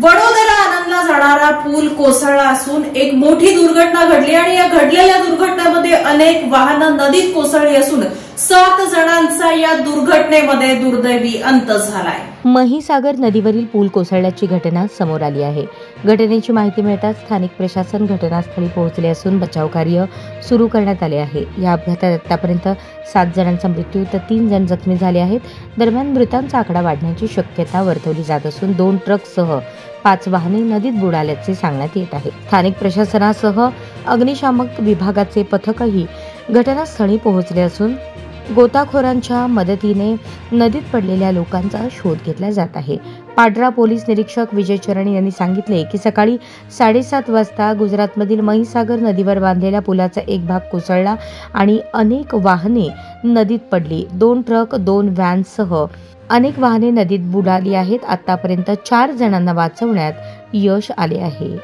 वडोदरा आनंदला जाणारा पूल कोसळला असून एक मोठी दुर्घटना घडली आणि या घडलेल्या दुर्घटनेमध्ये अनेक वाहनं नदीत कोसळली असून 7 जणांचा या दुर्घटनेमध्ये दुर्दैवी अंत झालाय। महिसागर नदीवरील पूल कोसळल्याची घटना समोर आली आहे। घटनेची माहिती मिळताच स्थानिक प्रशासन घटनास्थळी पोहोचले असून बचाव कार्य सुरू करण्यात आले आहे। या अपघातात आतापर्यंत 7 जणांचा मृत्यू तर 3 जण जखमी झाले आहेत। दरम्यान मृतांचा आकडा वाढण्याची शक्यता वर्तवली जात असून 2 ट्रकसह 5 वाहने नदीत बुडाल्याचे सांगण्यात येत आहे। स्थानिक प्रशासनासह अग्निशामक विभागाचे पथकही घटनास्थळी पोहोचले असून गोताखोरांच्या मदतीने नदीत पडलेल्या लोकांचा शोध घेतला जात आहे। पाडरा पोलीस निरीक्षक विजय चरण यांनी सांगितले की सकाळी 7:30 वाजता गुजरातमधील महिसागर नदीवर बांधलेल्या पुलाचा एक भाग कोसळला आणि अनेक वाहने नदीत पडली। 2 ट्रक 2 व्हॅनसह अनेक वाहने नदीत बुडाली आहेत। आतापर्यंत 4 जणांना वाचवण्यात यश आले आहे।